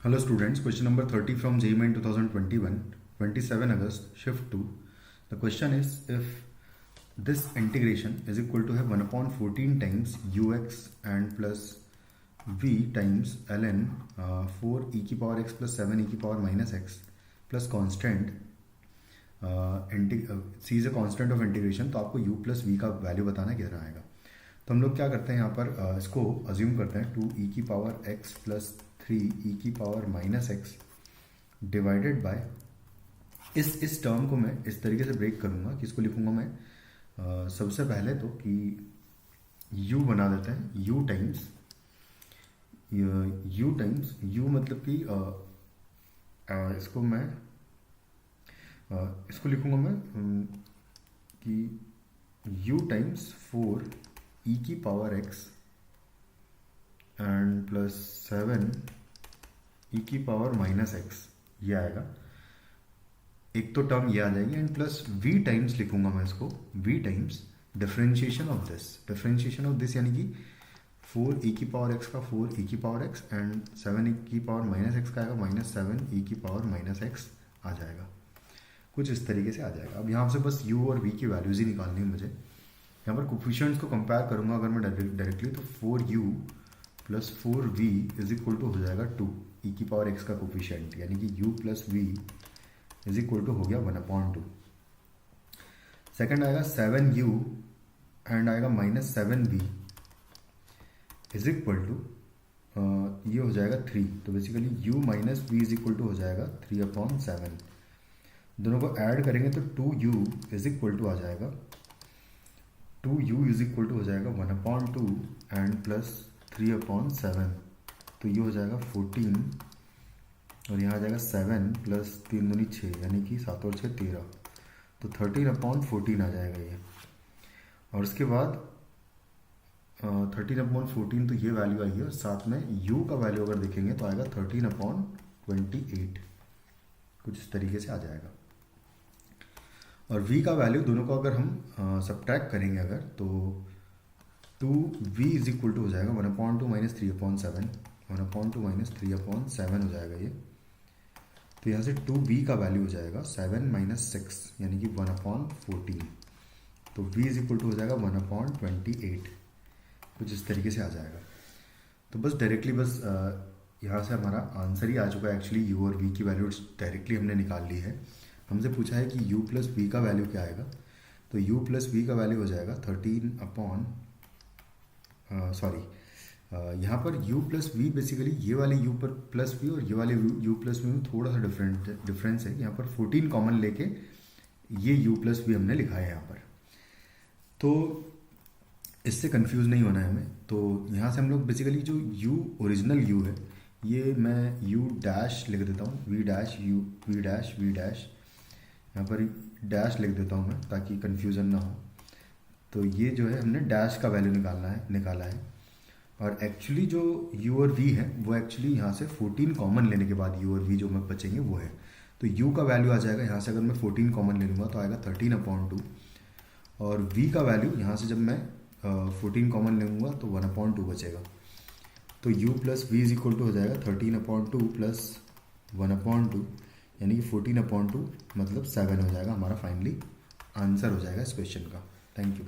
Hello students, question number 30 from JEE Main 2021, 27 August, shift 2. The question is if this integration is equal to have 1 upon 14 times ux and plus v times ln 4 e की power x plus 7 e की power minus x plus constant c is a constant of integration, तो आपको u plus v का value बताना कितना आएगा। तो हम लोग क्या करते हैं यहाँ पर इसको अज्यूम करते हैं 2 e की पावर x प्लस 3 e की power minus x divided by इस टर्म को मैं इस तरीके से ब्रेक करूँगा कि इसको लिखूँगा मैं सबसे पहले तो कि u बना देते हैं u टाइम्स u मतलब कि इसको मैं इसको लिखूँगा मैं कि u टाइम्स 4 e की power x and plus 7 e की पावर माइनस एक्स, ये आएगा। एक तो टर्म ये आ जाएगी एंड प्लस v टाइम्स लिखूंगा मैं इसको v times differentiation of this यानी कि 4 e की पावर x का 4 e की पावर x एंड 7 e की पावर माइनस एक्स का आएगा माइनस 7 e की पावर माइनस एक्स आ जाएगा। कुछ इस तरीके से आ जाएगा। अब यहाँ से बस u और v की वैल्यूज ही निकालनी है मुझे। यहाँ पर कोफिशिएंट्स को कंपेयर करूँगा अगर मैं डायरेक्टली, तो 4u plus 4v is equal to हो जाएगा 2 e की पावर x का कोफिशिएंट, यानी कि u plus v is equal to हो गया 1/2। सेकेंड आएगा 7u एंड आएगा minus 7v is equal to ये हो जाएगा 3। तो basically u minus v is equal to हो जाएगा 3/7। दोनों को ऐड करेंगे तो 2u इज इक्वल टू आ जाएगा 2u इज इक्वल टू हो जाएगा 1/2 एंड प्लस 3/7। तो ये हो जाएगा 14 और यहाँ आ जाएगा 7 प्लस 3 दूनी 6 यानी कि 7 और 6 13। तो 13/14 आ जाएगा ये। और उसके बाद 13/14 तो ये वैल्यू आई है और साथ में u का वैल्यू अगर देखेंगे तो आएगा 13/28। कुछ इस तरीके से आ जाएगा। और v का वैल्यू दोनों को अगर हम सब्ट्रैक्ट करेंगे अगर, तो 2v इज इक्वल टू हो जाएगा 1/2 माइनस 3/7, 1/2 माइनस 3/7 हो जाएगा ये। तो यहाँ से 2v का वैल्यू हो जाएगा 7 माइनस 6 यानी कि 1/14। तो v इज इक्वल टू हो जाएगा 1/28। कुछ इस तरीके से आ जाएगा। तो बस डायरेक्टली बस यहाँ से हमारा आंसर ही आ चुका है। एक्चुअली u और v की वैल्यू डायरेक्टली हमने निकाल ली है। हमसे पूछा है कि u प्लस v का वैल्यू क्या आएगा। तो u प्लस v का वैल्यू हो जाएगा 13 यहाँ पर u प्लस वी बेसिकली ये वाले u पर प्लस वी और ये वाले u प्लस वी में थोड़ा सा डिफरेंस है। यहाँ पर 14 कॉमन लेके ये u प्लस वी हमने लिखा है यहाँ पर, तो इससे कंफ्यूज नहीं होना है हमें। तो यहाँ से हम लोग बेसिकली जो u ओरिजिनल u है ये मैं u डैश लिख देता हूँ, v dash u v dash यहाँ पर डैश लिख देता हूँ मैं ताकि कंफ्यूजन ना हो। तो ये जो है हमने डैश का वैल्यू निकाला है। और एक्चुअली जो u और v है वो एक्चुअली यहाँ से 14 कॉमन लेने के बाद u और v जो मैं बचेंगे वो है। तो u का वैल्यू आ जाएगा यहाँ से अगर मैं 14 कॉमन ले लूँगा तो आएगा 13/2 और v का वैल्यू यहाँ से जब मैं 14 कॉमन लूँगा तो 1/2 बचेगा। तो u plus v is equal to हो जाएगा 13/2 प्लस 1/2 यानी कि 14/2 मतलब 7 हो जाएगा। हमारा फाइनली आंसर हो जाएगा इस क्वेश्चन का। Thank you.